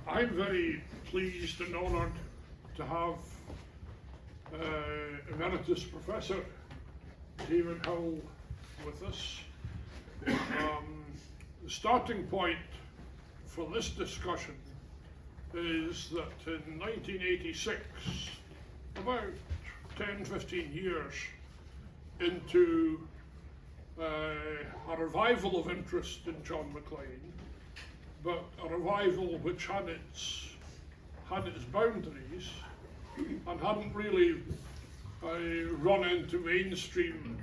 I'm very pleased and honoured to have Emeritus Professor David Howell with us. The starting point for this discussion is that in 1986, about 10-15 years into a revival of interest in John Maclean, but a revival which had its boundaries and hadn't really run into mainstream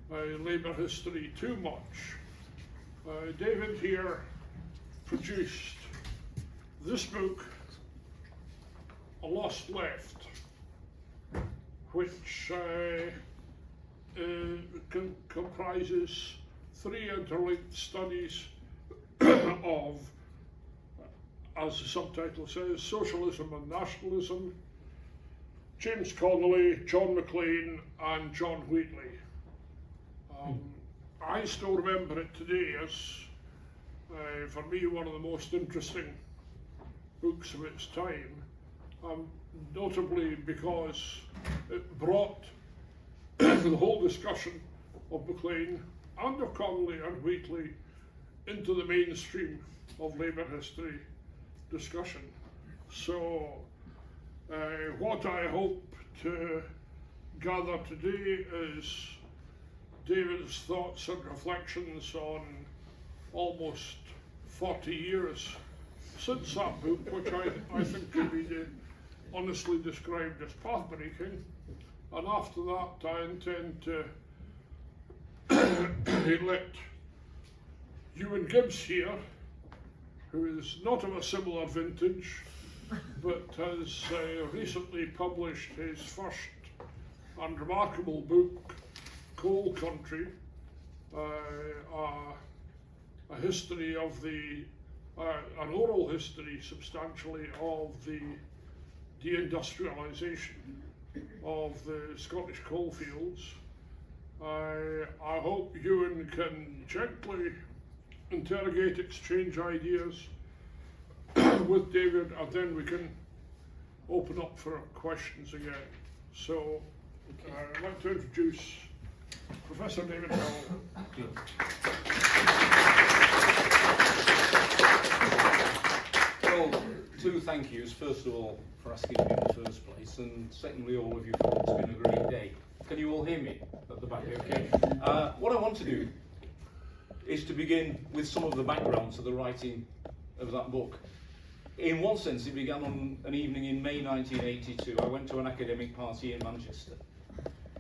Labour history too much. David here produced this book, A Lost Left, which comprises 3 interlinked studies of, as the subtitle says, socialism and nationalism, James Connolly, John Maclean and John Wheatley. I still remember it today as, for me, one of the most interesting books of its time, notably because it brought the whole discussion of Maclean and of Connolly and Wheatley into the mainstream of Labour history discussion. So what I hope to gather today is David's thoughts and reflections on almost 40 years since that book, which I think can be honestly described as pathbreaking. And after that, I intend to let Ewan Gibbs here, who is not of a similar vintage, but has recently published his first and remarkable book, Coal Country, a history of an oral history substantially of the deindustrialisation of the Scottish coalfields. I hope Ewan can gently interrogate, exchange ideas with David, and then we can open up for questions again. So I'd like to introduce Professor David Howell. Well, 2 thank yous. First of all, for asking me in the first place, and secondly, all of you for it's been a great day. Can you all hear me at the back? Okay. What I want to do is to begin with some of the background to the writing of that book. In one sense, it began on an evening in May 1982. I went to an academic party in Manchester.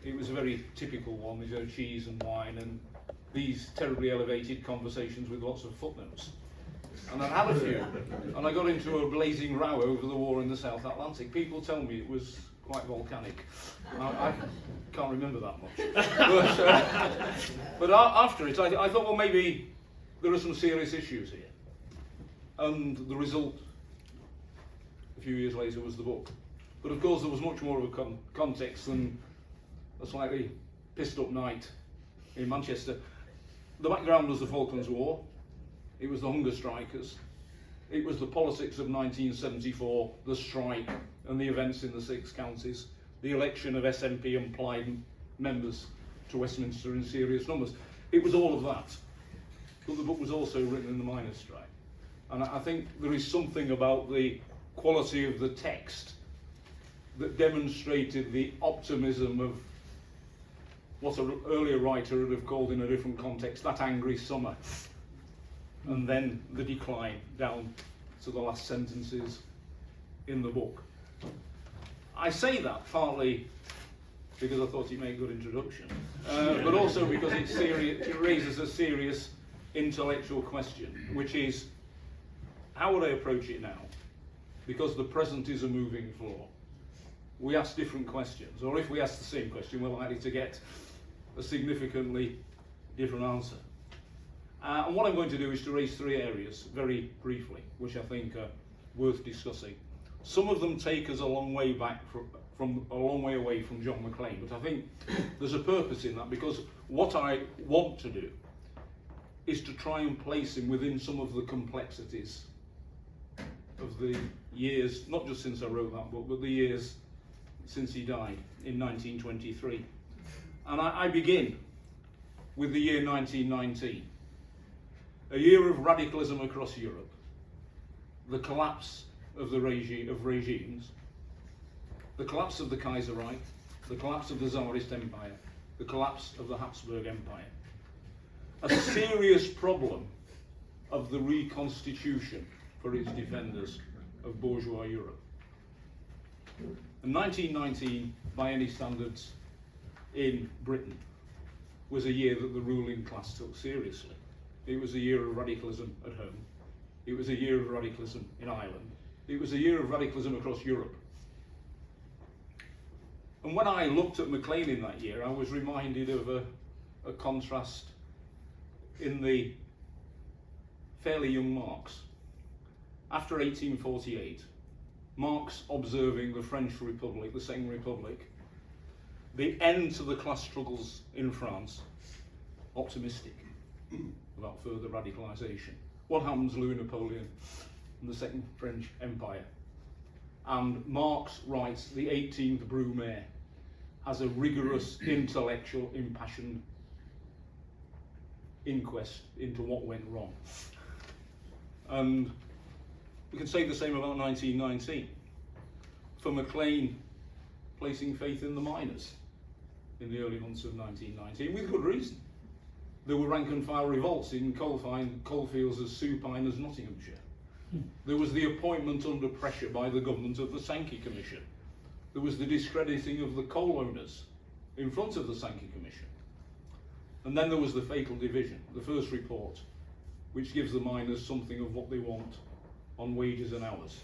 It was a very typical one, with cheese and wine and these terribly elevated conversations with lots of footnotes. And I had a few, and I got into a blazing row over the war in the South Atlantic. People tell me it was quite volcanic. I can't remember that much. But after it, I thought, well, maybe there are some serious issues here. And the result, a few years later, was the book. But of course, there was much more of a context than a slightly pissed up night in Manchester. The background was the Falklands War. It was the hunger strikers. It was the politics of 1974, the strike and the events in the 6 counties, the election of SNP and Plaid members to Westminster in serious numbers. It was all of that. But the book was also written in the miners' strike. And I think there is something about the quality of the text that demonstrated the optimism of what an earlier writer would have called in a different context, that angry summer. And then the decline down to the last sentences in the book. I say that partly because I thought it made a good introduction, but also because it raises a serious intellectual question, which is, how would I approach it now? Because the present is a moving floor. We ask different questions, or if we ask the same question, we're likely to get a significantly different answer. And what I'm going to do is to raise 3 areas very briefly, which I think are worth discussing. Some of them take us a long way back from a long way away from John Maclean, but I think there's a purpose in that, because what I want to do is to try and place him within some of the complexities of the years, not just since I wrote that book, but the years since he died in 1923. And I begin with the year 1919, a year of radicalism across Europe, the collapse of the regimes, the collapse of the Kaiserreich, the collapse of the Tsarist Empire, the collapse of the Habsburg Empire, a serious problem of the reconstitution for its defenders of bourgeois Europe. And 1919, by any standards in Britain, was a year that the ruling class took seriously. It was a year of radicalism at home. It was a year of radicalism in Ireland. It was a year of radicalism across Europe. And when I looked at Maclean in that year, I was reminded of a contrast in the fairly young Marx. After 1848, Marx observing the French Republic, the Second Republic, the end to the class struggles in France, optimistic about further radicalisation. What happens, Louis Napoleon and the Second French Empire? And Marx writes the 18th Brumaire as a rigorous, intellectual, impassioned inquest into what went wrong. And we can say the same about 1919. For Maclean, placing faith in the miners in the early months of 1919, with good reason. There were rank and file revolts in coalfields as supine as Nottinghamshire. There was the appointment under pressure by the government of the Sankey Commission. There was the discrediting of the coal owners in front of the Sankey Commission. And then there was the fatal division, the first report, which gives the miners something of what they want on wages and hours.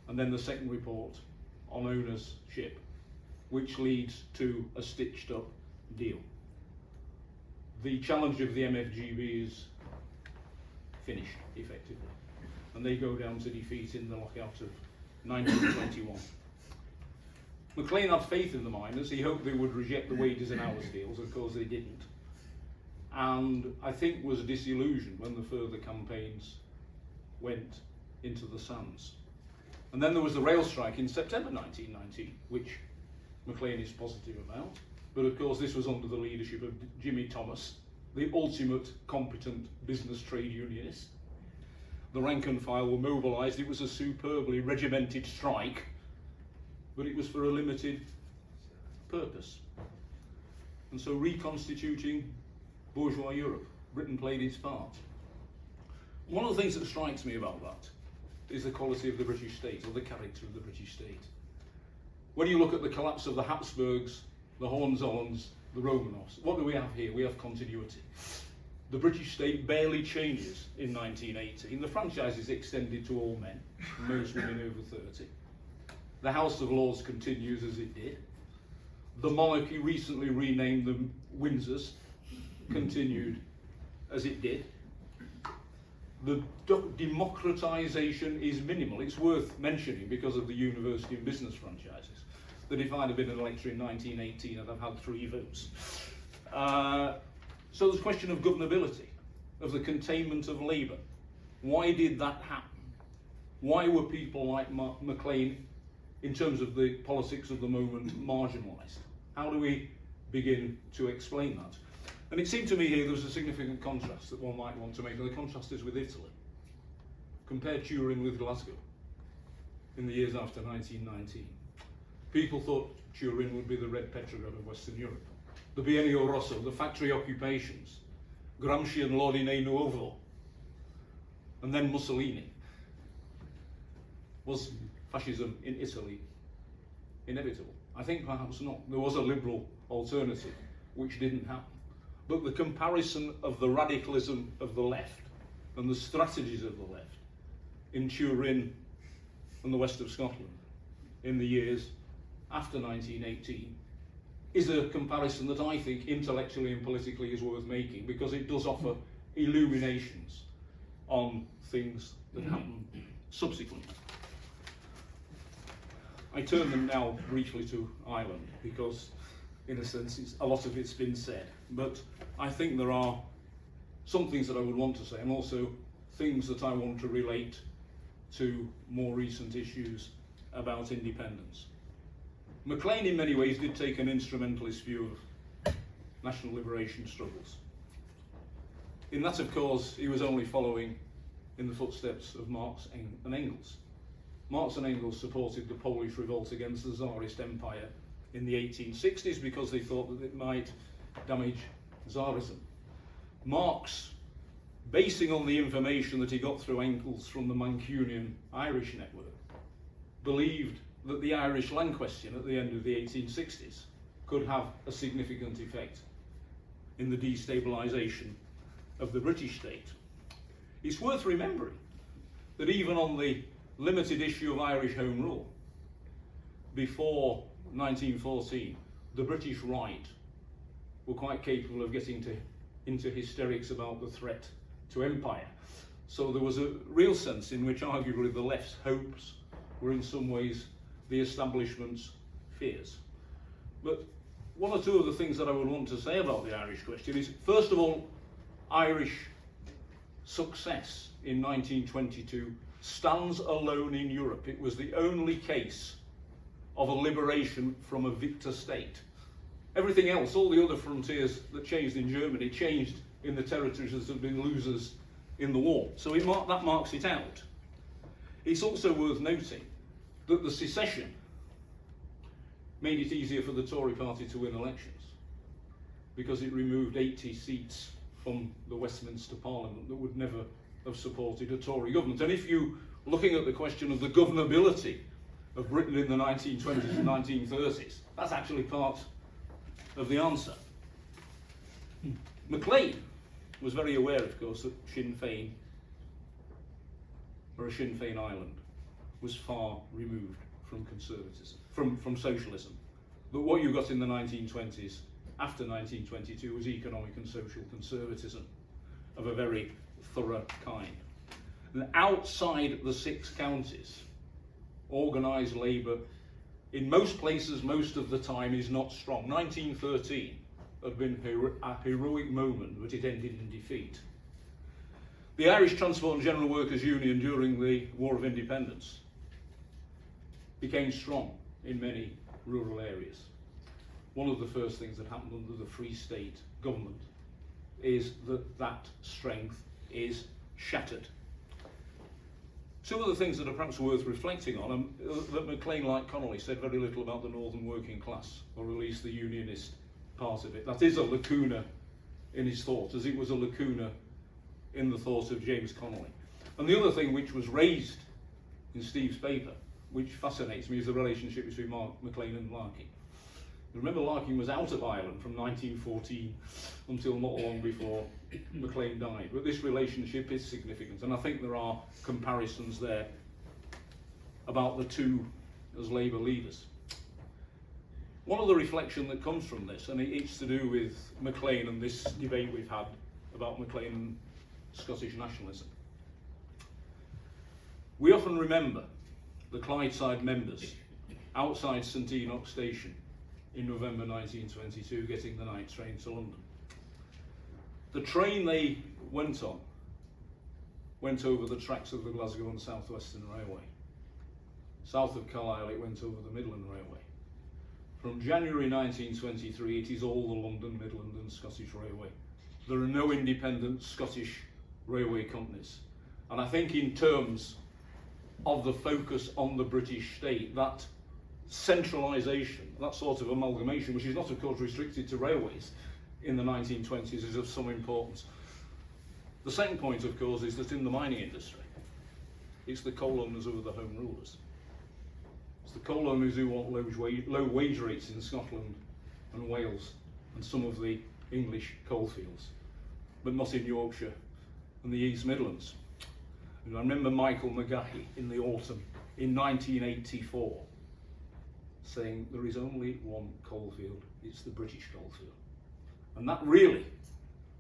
And then the second report on ownership, which leads to a stitched up deal. The challenge of the MFGB is finished, effectively. And they go down to defeat in the lockout of 1921. Maclean had faith in the miners. He hoped they would reject the wages and hours deals. Of course, they didn't. And I think was disillusioned when the further campaigns went into the sands. And then there was the rail strike in September 1919, which Maclean is positive about. But of course, this was under the leadership of Jimmy Thomas, the ultimate competent business trade unionist. The rank and file were mobilised. It was a superbly regimented strike, but it was for a limited purpose. And so reconstituting bourgeois Europe, Britain played its part. One of the things that strikes me about that is the quality of the British state, or the character of the British state. When you look at the collapse of the Habsburgs, the Hohenzollerns, the Romanovs, what do we have here? We have continuity. The British state barely changes in 1918. The franchise is extended to all men, most women over 30. The House of Lords continues as it did. The monarchy, recently renamed the Windsors, continued as it did. The democratisation is minimal. It's worth mentioning because of the university and business franchises that if I'd have been an elector in 1918, I'd have had 3 votes. So there's a question of governability, of the containment of labour. Why did that happen? Why were people like Maclean, in terms of the politics of the moment, marginalised? How do we begin to explain that? And it seemed to me here there was a significant contrast that one might want to make, and the contrast is with Italy. Compare Turin with Glasgow in the years after 1919. People thought Turin would be the red Petrograd of Western Europe. The Biennio Rosso, the factory occupations, Gramsci and l'Ordine Nuovo, and then Mussolini. Was fascism in Italy inevitable? I think perhaps not. There was a liberal alternative, which didn't happen. But the comparison of the radicalism of the left and the strategies of the left in Turin and the west of Scotland in the years after 1918 is a comparison that I think intellectually and politically is worth making, because it does offer illuminations on things that happen subsequently. I turn them now briefly to Ireland, because in a sense a lot of it's been said, but I think there are some things that I would want to say, and also things that I want to relate to more recent issues about independence. Maclean in many ways did take an instrumentalist view of national liberation struggles. In that, of course, he was only following in the footsteps of Marx and Engels. Marx and Engels supported the Polish revolt against the Tsarist Empire in the 1860s because they thought that it might damage Tsarism. Marx, basing on the information that he got through Engels from the Mancunian Irish network, believed that the Irish land question at the end of the 1860s could have a significant effect in the destabilisation of the British state. It's worth remembering that even on the limited issue of Irish Home Rule, before 1914, the British right were quite capable of getting into hysterics about the threat to empire. So there was a real sense in which arguably the left's hopes were in some ways the establishment's fears. But one or two of the things that I would want to say about the Irish question is, first of all, Irish success in 1922 stands alone in Europe. It was the only case of a liberation from a victor state. Everything else, all the other frontiers that changed in Germany, changed in the territories that had been losers in the war. So that marks it out. It's also worth noting that the secession made it easier for the Tory party to win elections because it removed 80 seats from the Westminster Parliament that would never have supported a Tory government. And if you, looking at the question of the governability of Britain in the 1920s and 1930s, that's actually part of the answer. Maclean was very aware, of course, that Sinn Féin, or a Sinn Féin island, was far removed from conservatism, from socialism. But what you got in the 1920s, after 1922, was economic and social conservatism of a very thorough kind. And outside the 6 counties, organised labour, in most places, most of the time, is not strong. 1913 had been a heroic moment, but it ended in defeat. The Irish Transport and General Workers Union during the War of Independence became strong in many rural areas. One of the first things that happened under the Free State government is that strength is shattered. Two of the things that are perhaps worth reflecting on that Maclean, like Connolly, said very little about the northern working class, or at least the unionist part of it. That is a lacuna in his thought, as it was a lacuna in the thought of James Connolly. And the other thing which was raised in Steve's paper, which fascinates me, is the relationship between Maclean and Larkin. Remember, Larkin was out of Ireland from 1914 until not long before Maclean died. But this relationship is significant, and I think there are comparisons there about the two as Labour leaders. One of the reflection that comes from this, and it's to do with Maclean and this debate we've had about Maclean and Scottish nationalism. We often remember the Clydeside members outside St Enoch Station in November 1922 getting the night train to London. The train they went on went over the tracks of the Glasgow and South Western Railway. South of Carlisle it went over the Midland Railway. From January 1923 it is all the London, Midland and Scottish Railway. There are no independent Scottish railway companies. And I think in terms of the focus on the British state, that centralisation, that sort of amalgamation, which is not of course restricted to railways in the 1920s, is of some importance. The second point, of course, is that in the mining industry, it's the coal owners who are the home rulers. It's the coal owners who want low wage rates in Scotland and Wales and some of the English coalfields, but not in Yorkshire and the East Midlands. And I remember Michael McGahey in the autumn in 1984 saying there is only one coalfield, it's the British coalfield. And that really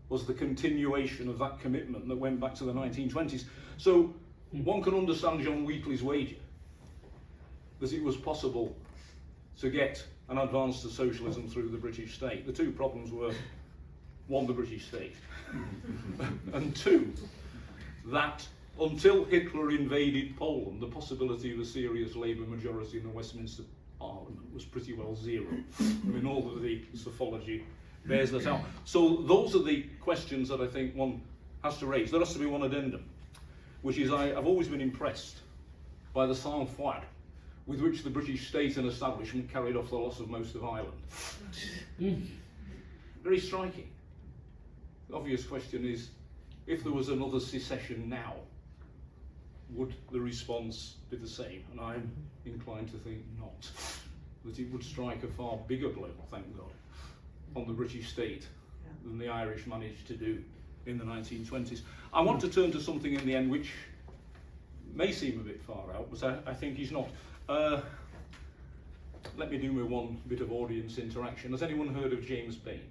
was the continuation of that commitment that went back to the 1920s. So one can understand John Wheatley's wager, that it was possible to get an advance to socialism through the British state. The two problems were one, the British state, and two, that until Hitler invaded Poland, the possibility of a serious Labour majority in the Westminster Parliament was pretty well zero. I mean, all of the psephology bears that out. So those are the questions that I think one has to raise. There has to be one addendum, which is I've always been impressed by the sang-froid with which the British state and establishment carried off the loss of most of Ireland. Very striking. The obvious question is, if there was another secession now, would the response be the same? And I'm inclined to think not. That it would strike a far bigger blow, thank God, on the British state than the Irish managed to do in the 1920s. I want to turn to something in the end which may seem a bit far out, but I think is not. Let me do my one bit of audience interaction. Has anyone heard of James Bain?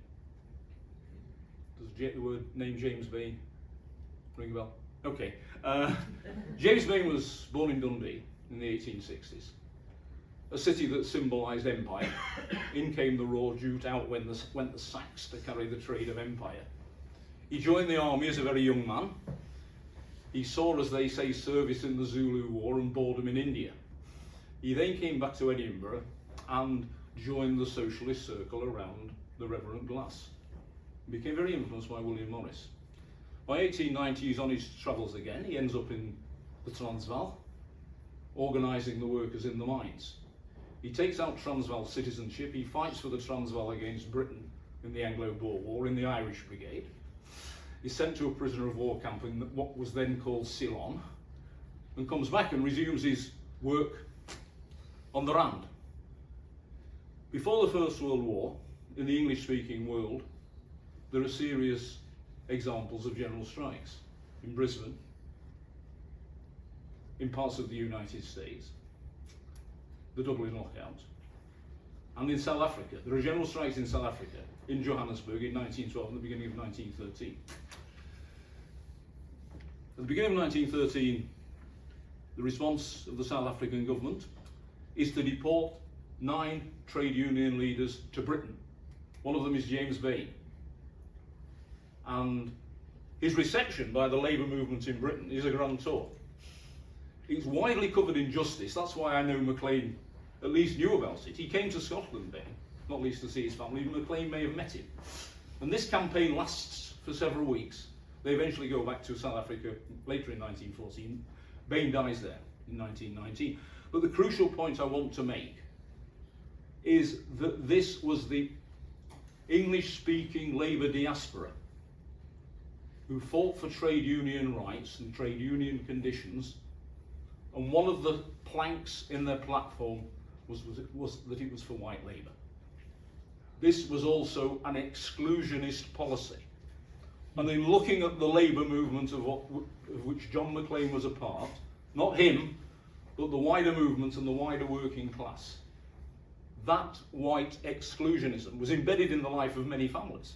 Does the word name James Bain ring a bell? Okay. James Bain was born in Dundee in the 1860s, a city that symbolised empire. In came the raw jute, out went the sacks to carry the trade of empire. He joined the army as a very young man. He saw, as they say, service in the Zulu War and boredom in India. He then came back to Edinburgh and joined the socialist circle around the Reverend Glass. He became very influenced by William Morris. By 1890, he's on his travels again. He ends up in the Transvaal, organising the workers in the mines. He takes out Transvaal citizenship. He fights for the Transvaal against Britain in the Anglo-Boer War in the Irish Brigade. He's sent to a prisoner of war camp in what was then called Ceylon, and comes back and resumes his work on the Rand. Before the First World War, in the English-speaking world, there are serious examples of general strikes in Brisbane, in parts of the United States, the Dublin lockout, and in South Africa. There are general strikes in South Africa, in Johannesburg in 1912 and the beginning of 1913. At the beginning of 1913, the response of the South African government is to deport 9 trade union leaders to Britain. One of them is James Bain. And his reception by the labour movement in Britain is a grand tour. It's widely covered in Justice. That's why I know Maclean at least knew about it. He came to Scotland then, not least to see his family. Maclean may have met him. And this campaign lasts for several weeks. They eventually go back to South Africa later in 1914. Bain dies there in 1919. But the crucial point I want to make is that this was the English-speaking Labour diaspora who fought for trade union rights and trade union conditions, and one of the planks in their platform was that it was for white labour. This was also an exclusionist policy. And in looking at the labour movement of which John Maclean was a part, not him, but the wider movement and the wider working class, that white exclusionism was embedded in the life of many families.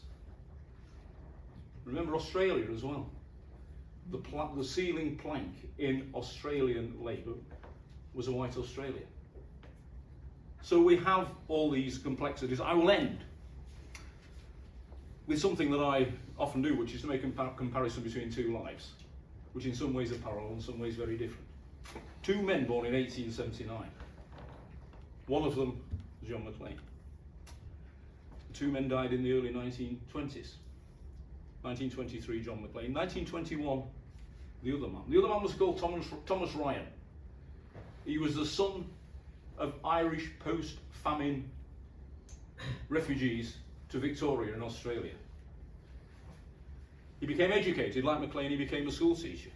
Remember Australia as well. The ceiling plank in Australian labour was a white Australia. So we have all these complexities. I will end with something that I often do, which is to make a comparison between two lives, which in some ways are parallel, in some ways very different. 2 men born in 1879. One of them was John Maclean. The 2 men died in the early 1920s. 1923, John Maclean. 1921, the other man. The other man was called Thomas Ryan. He was the son of Irish post-famine refugees to Victoria in Australia. He became educated, like Maclean. He became a school teacher.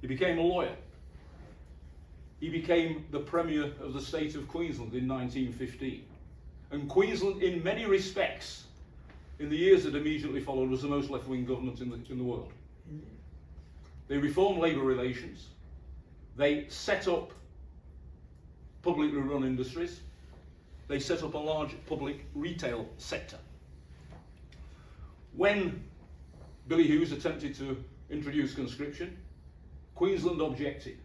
He became a lawyer. He became the Premier of the state of Queensland in 1915. And Queensland, in many respects, in the years that immediately followed, was the most left-wing government in the world. They reformed labour relations. They set up publicly run industries. They set up a large public retail sector. When Billy Hughes attempted to introduce conscription, Queensland objected.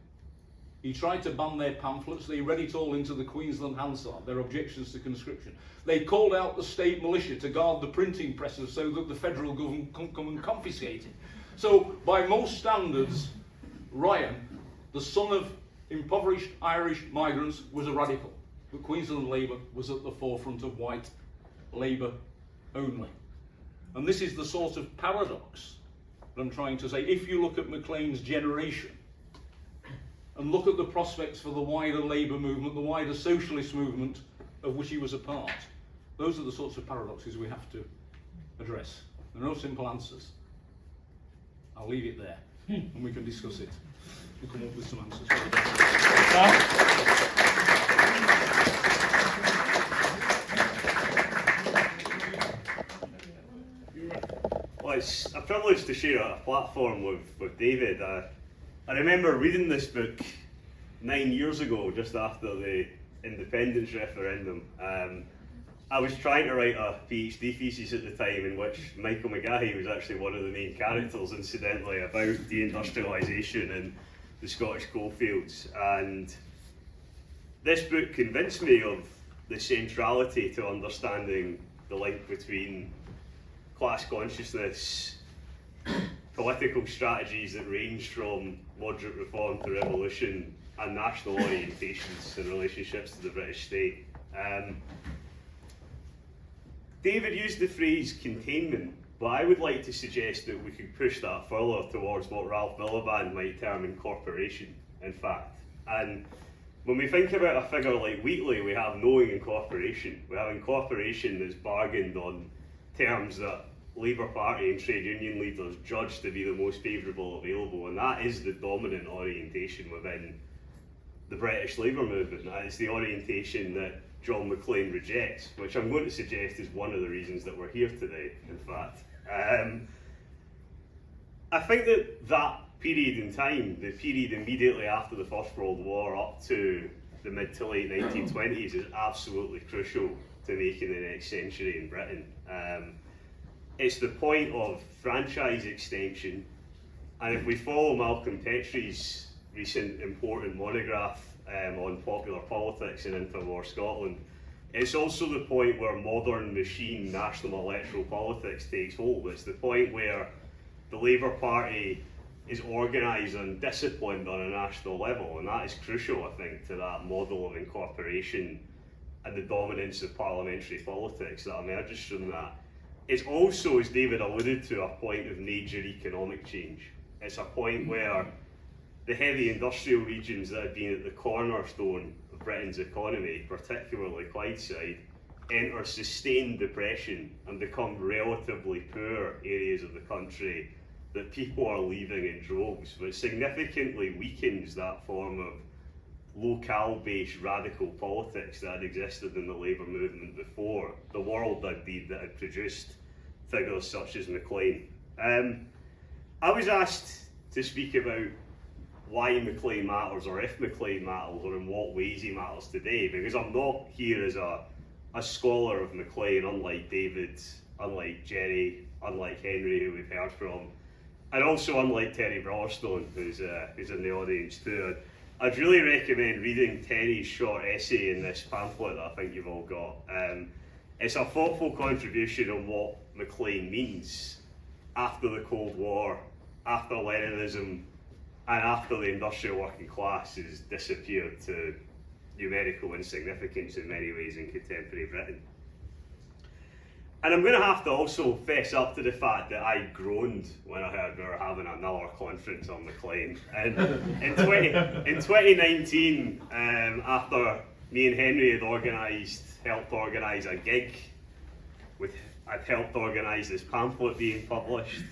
He tried to ban their pamphlets. They read it all into the Queensland Hansard, their objections to conscription. They called out the state militia to guard the printing presses so that the federal government couldn't come and confiscate it. So, by most standards, Ryan, the son of impoverished Irish migrants, was a radical. But Queensland Labour was at the forefront of white Labour only. And this is the sort of paradox that I'm trying to say. If you look at Maclean's generation, and look at the prospects for the wider Labour movement, the wider socialist movement of which he was a part, those are the sorts of paradoxes we have to address. There are no simple answers. I'll leave it there, and we can discuss it. We'll come up with some answers. Well, it's a privilege to share a platform with David. I remember reading this book 9 years ago, just after the independence referendum. I was trying to write a PhD thesis at the time in which Michael McGahey was actually one of the main characters, incidentally, about deindustrialisation in the Scottish coalfields. And this book convinced me of the centrality to understanding the link between class consciousness, political strategies that range from moderate reform to revolution, and national orientations and relationships to the British state. David used the phrase containment, but I would like to suggest that we could push that further towards what Ralph Miliband might term incorporation, in fact. And when we think about a figure like Wheatley, we have knowing incorporation. We have incorporation that's bargained on terms that Labour Party and trade union leaders judge to be the most favourable available, and that is the dominant orientation within the British Labour movement. That is the orientation that John Maclean rejects, which I'm going to suggest is one of the reasons that we're here today, in fact. I think that period in time, the period immediately after the First World War up to the mid to late 1920s, is absolutely crucial to making the next century in Britain. It's the point of franchise extension, and if we follow Malcolm Petrie's recent important monograph on popular politics in interwar Scotland, it's also the point where modern machine national electoral politics takes hold. It's the point where the Labour Party is organised and disciplined on a national level, and that is crucial, I think, to that model of incorporation and the dominance of parliamentary politics that emerges from that. It's also, as David alluded to, a point of major economic change. It's a point where the heavy industrial regions that had been at the cornerstone of Britain's economy, particularly Clydeside, enter sustained depression and become relatively poor areas of the country that people are leaving in droves, which significantly weakens that form of locale-based radical politics that had existed in the Labour movement before the world that had produced figures such as Maclean. I was asked to speak about why Maclean matters, or if Maclean matters, or in what ways he matters today, because I'm not here as a scholar of Maclean, unlike David, unlike Jerry, unlike Henry, who we've heard from, and also unlike Terry Brotherstone, who's in the audience too. I'd really recommend reading Terry's short essay in this pamphlet that I think you've all got. It's a thoughtful contribution on what Maclean means after the Cold War, after Leninism, and after the industrial working class has disappeared to numerical insignificance in many ways in contemporary Britain. And I'm going to have to also fess up to the fact that I groaned when I heard we were having another conference on Maclean. And in 2019, after me and Henry had helped organise a gig, I'd helped organise this pamphlet being published,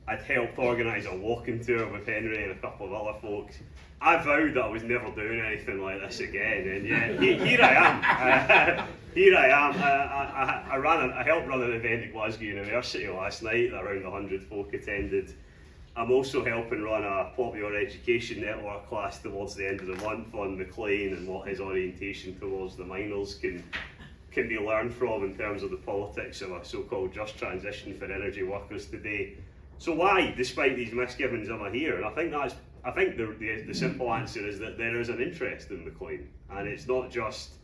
I'd helped organise a walking tour with Henry and a couple of other folks. I vowed that I was never doing anything like this again, and yet here I am. Here I am. I helped run an event at Glasgow University last night that around 100 folk attended. I'm also helping run a popular education network class towards the end of the month on Maclean and what his orientation towards the miners can be learned from in terms of the politics of a so-called just transition for energy workers today. So why, despite these misgivings, am I here? And I think the simple answer is that there is an interest in Maclean, and it's not just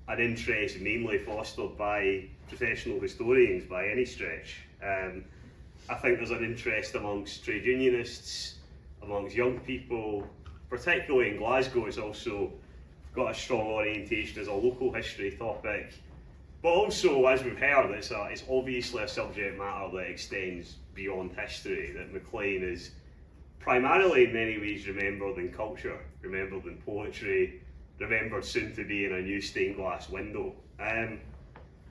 an interest mainly fostered by professional historians by any stretch. I think there's an interest amongst trade unionists, amongst young people, particularly in Glasgow. It's also got a strong orientation as a local history topic, but also, as we've heard, it's obviously a subject matter that extends beyond history, that Maclean is primarily in many ways remembered in culture, remembered in poetry, remembered soon to be in a new stained glass window.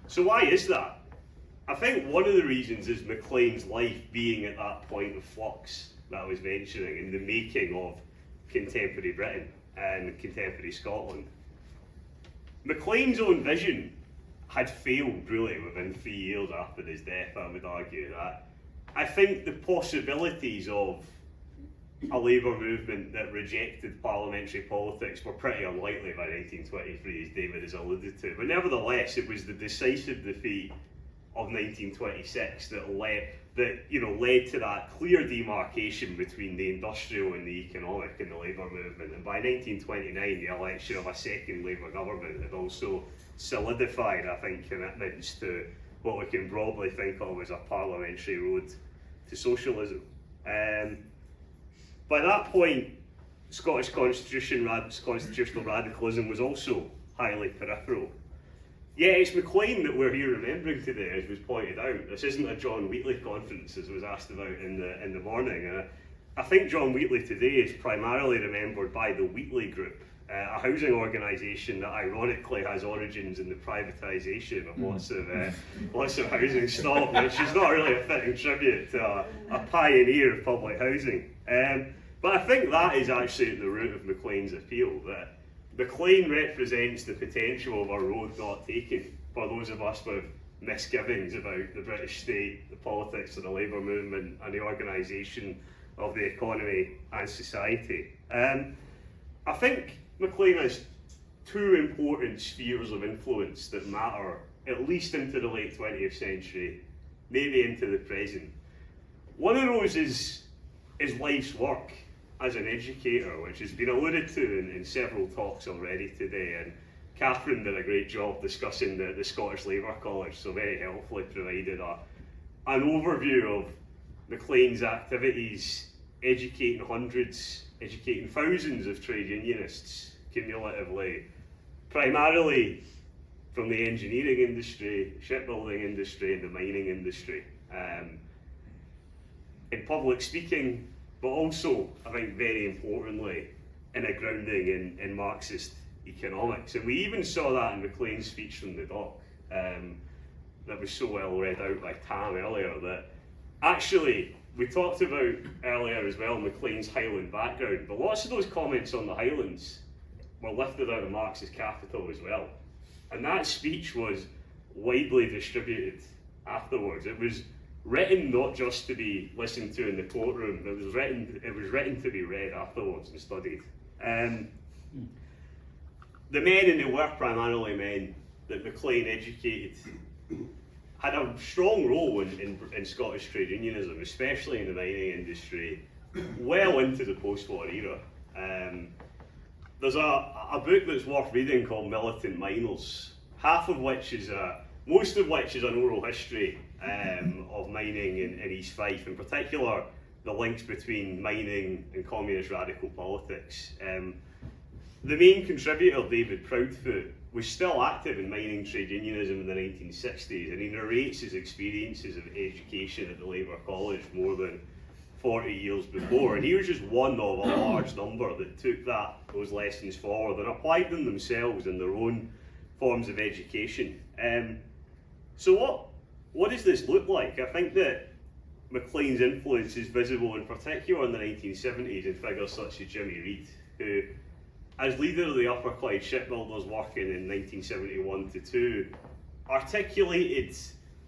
So why is that? I think one of the reasons is Maclean's life being at that point of flux that I was mentioning, in the making of contemporary Britain and contemporary Scotland. Maclean's own vision had failed really within 3 years after his death, I would argue. That I think the possibilities of a Labour movement that rejected parliamentary politics were pretty unlikely by 1923, as David has alluded to. But nevertheless, it was the decisive defeat of 1926 that led to that clear demarcation between the industrial and the economic in the Labour movement. And by 1929, the election of a second Labour government had also solidified, I think, commitments to what we can broadly think of as a parliamentary road to socialism. By that point, Scottish constitutional radicalism was also highly peripheral. Yeah, it's Maclean that we're here remembering today, as was pointed out. This isn't a John Wheatley conference, as was asked about in the morning. I think John Wheatley today is primarily remembered by the Wheatley Group, a housing organisation that ironically has origins in the privatisation of lots of housing stock, which is not really a fitting tribute to a pioneer of public housing. But I think that is actually at the root of Maclean's appeal, that Maclean represents the potential of a road not taken for those of us with misgivings about the British state, the politics of the Labour movement and the organisation of the economy and society. I think Maclean has two important spheres of influence that matter at least into the late 20th century, maybe into the present. One of those is life's work as an educator, which has been alluded to in several talks already today, and Catherine did a great job discussing the Scottish Labour College, so very helpfully provided an overview of Maclean's activities, educating thousands of trade unionists cumulatively, primarily from the engineering industry, shipbuilding industry and the mining industry, in public speaking, but also, I think very importantly, in a grounding in Marxist economics. And we even saw that in Maclean's speech from the dock, that was so well read out by Tam earlier, that actually, we talked about earlier as well Maclean's Highland background, but lots of those comments on the Highlands were lifted out of Marx's Capital as well. And that speech was widely distributed afterwards. It was written not just to be listened to in the courtroom, it was written to be read afterwards and studied. The men, and they were primarily men, that Maclean educated had a strong role in Scottish trade unionism, especially in the mining industry, well into the post-war era. There's a book that's worth reading called Militant Miners, most of which is an oral history of mining in East Fife, in particular the links between mining and communist radical politics. The main contributor, David Proudfoot, was still active in mining trade unionism in the 1960s, and he narrates his experiences of education at the Labour College more than 40 years before, and he was just one of a large number that took those lessons forward and applied them themselves in their own forms of education. So what does this look like? I think that Maclean's influence is visible in particular in the 1970s in figures such as Jimmy Reid, who, as leader of the Upper Clyde shipbuilders working in 1971-2, articulated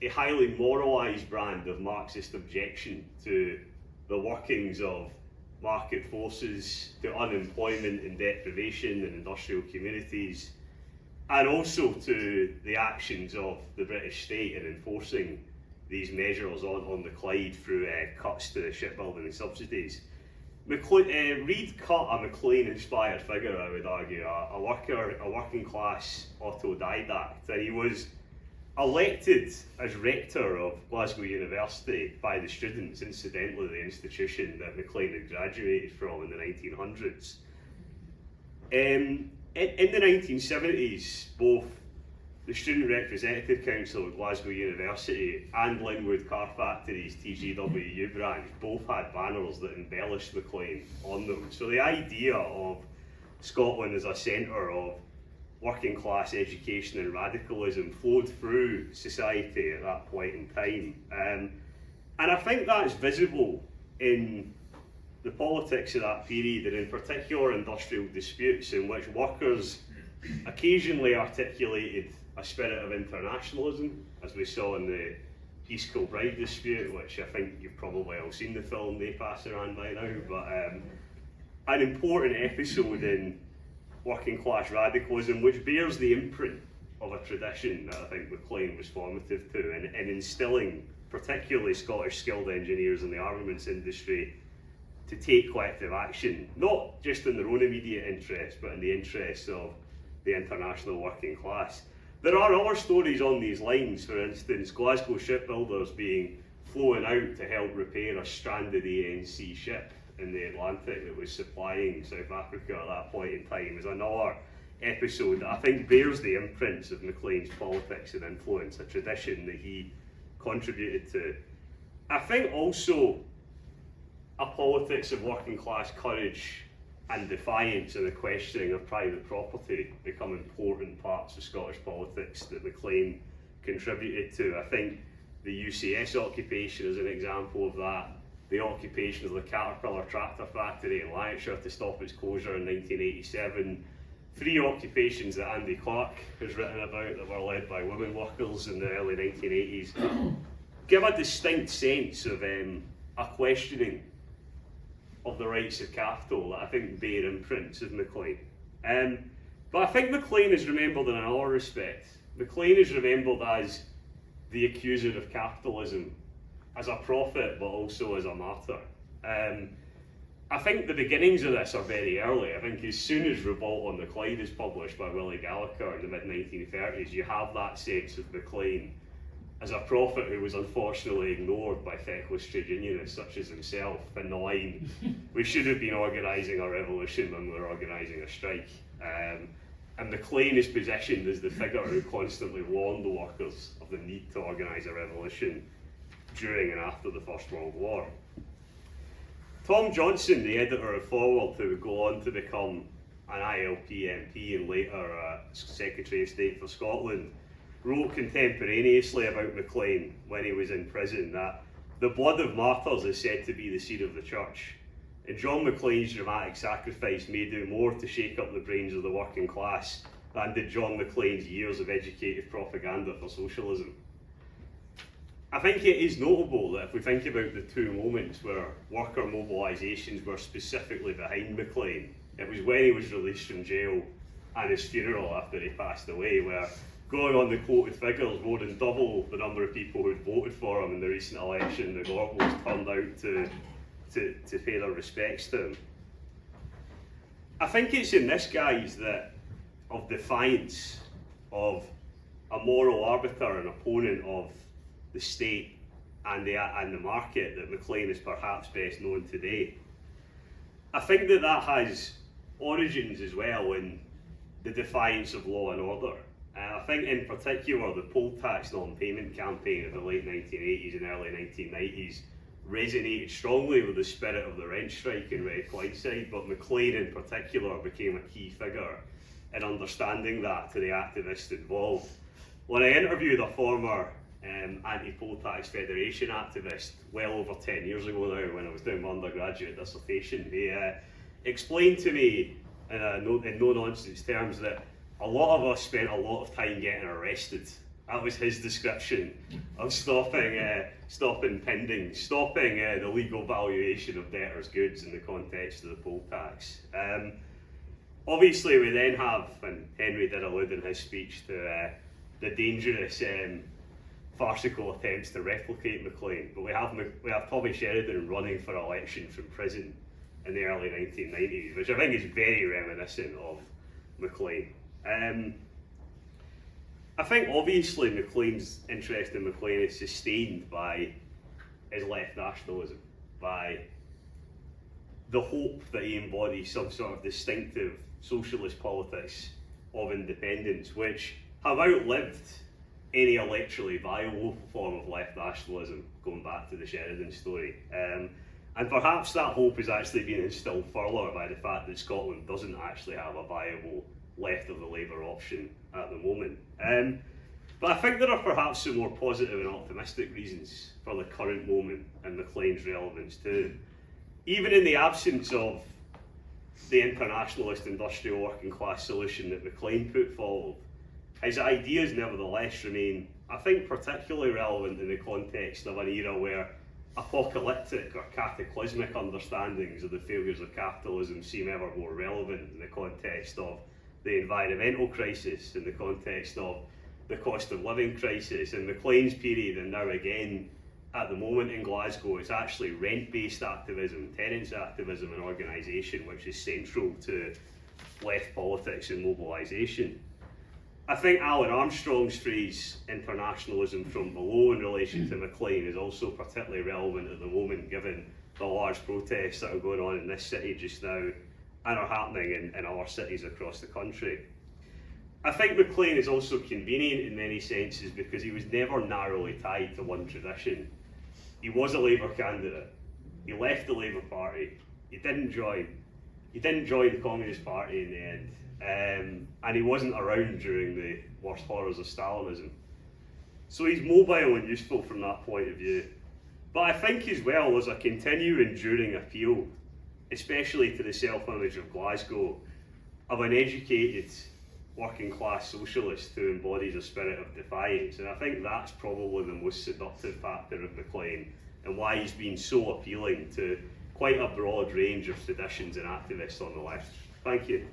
a highly moralised brand of Marxist objection to the workings of market forces, to unemployment and deprivation in industrial communities, and also to the actions of the British state in enforcing these measures on the Clyde through cuts to shipbuilding and subsidies. Reid cut a Maclean-inspired figure, I would argue, a working class autodidact, and he was elected as rector of Glasgow University by the students, incidentally the institution that Maclean had graduated from in the 1900s. In the 1970s, both the Student Representative Council of Glasgow University and Linwood Car Factory's TGWU branch both had banners that embellished Maclean on them. So the idea of Scotland as a centre of working class education and radicalism flowed through society at that point in time. And I think that's visible in the politics of that period, and in particular industrial disputes in which workers occasionally articulated a spirit of internationalism, as we saw in the East Kilbride dispute, which I think you've probably all seen the film They Pass Around by now, but an important episode in working class radicalism which bears the imprint of a tradition that I think Maclean was formative to, in instilling particularly Scottish skilled engineers in the armaments industry to take collective action, not just in their own immediate interests, but in the interests of the international working class. There are other stories on these lines, for instance, Glasgow shipbuilders being flown out to help repair a stranded ANC ship in the Atlantic that was supplying South Africa at that point in time, is another episode that I think bears the imprints of Maclean's politics and influence, a tradition that he contributed to. I think also a politics of working class courage and defiance and the questioning of private property become important parts of Scottish politics that Maclean contributed to. I think the UCS occupation is an example of that. The occupation of the Caterpillar tractor factory in Lancashire to stop its closure in 1987. 3 occupations that Andy Clark has written about that were led by women workers in the early 1980s give a distinct sense of a questioning of the rights of capital that I think bear imprints of Maclean. But I think Maclean is remembered in another respect. Maclean is remembered as the accuser of capitalism, as a prophet but also as a martyr. I think the beginnings of this are very early. I think as soon as Revolt on the Clyde is published by Willie Gallagher in the mid-1930s, you have that sense of Maclean as a prophet who was unfortunately ignored by feckless trade unionists such as himself, in the line, we should have been organising a revolution when we were organising a strike. And Maclean is positioned as the figure who constantly warned the workers of the need to organise a revolution during and after the First World War. Tom Johnson, the editor of Forward, who would go on to become an ILP MP and later Secretary of State for Scotland, wrote contemporaneously about Maclean when he was in prison that the blood of martyrs is said to be the seed of the church, and John Maclean's dramatic sacrifice may do more to shake up the brains of the working class than did John Maclean's years of educative propaganda for socialism. I think it is notable that if we think about the 2 moments where worker mobilisations were specifically behind Maclean, it was when he was released from jail and his funeral after he passed away, where, going on the quoted figures, more than double the number of people who'd voted for him in the recent election, the Gorbals turned out to pay their respects to him. I think it's in this guise that of defiance of a moral arbiter and opponent of the state and the market that Maclean is perhaps best known today. I think that has origins as well in the defiance of law and order. I think in particular the poll tax non-payment campaign of the late 1980s and early 1990s resonated strongly with the spirit of the rent strike in Red Clydeside, but Maclean in particular became a key figure in understanding that to the activists involved. When I interviewed a former anti-poll tax federation activist well over 10 years ago now, when I was doing my undergraduate dissertation, he explained to me in no-nonsense terms that a lot of us spent a lot of time getting arrested. That was his description of stopping the legal valuation of debtors' goods in the context of the poll tax. Obviously we then have, and Henry did allude in his speech to the dangerous farcical attempts to replicate Maclean, but we have Tommy Sheridan running for election from prison in the early 1990s, which I think is very reminiscent of Maclean. I think obviously Maclean's interest in Maclean is sustained by his left nationalism, by the hope that he embodies some sort of distinctive socialist politics of independence, which have outlived any electorally viable form of left nationalism, going back to the Sheridan story. And perhaps that hope is actually being instilled further by the fact that Scotland doesn't actually have a viable left of the Labour option at the moment. But I think there are perhaps some more positive and optimistic reasons for the current moment and Maclean's relevance too. Even in the absence of the internationalist industrial working class solution that Maclean put forward, his ideas nevertheless remain, I think, particularly relevant in the context of an era where apocalyptic or cataclysmic understandings of the failures of capitalism seem ever more relevant in the context of the environmental crisis, in the context of the cost of living crisis. In Maclean's period, and now again at the moment in Glasgow, it's actually rent-based activism, tenants activism and organisation which is central to left politics and mobilisation. I think Alan Armstrong's phrase, internationalism from below, in relation to Maclean is also particularly relevant at the moment, given the large protests that are going on in this city just now and are happening in other cities across the country. I think Maclean is also convenient in many senses because he was never narrowly tied to one tradition. He was a Labour candidate, he left the Labour Party, he didn't join the Communist Party in the end. And he wasn't around during the worst horrors of Stalinism. So he's mobile and useful from that point of view. But I think as well there's a continuing enduring appeal, especially to the self-image of Glasgow, of an educated working class socialist who embodies a spirit of defiance. And I think that's probably the most seductive factor of Maclean and why he's been so appealing to quite a broad range of traditions and activists on the left. Thank you.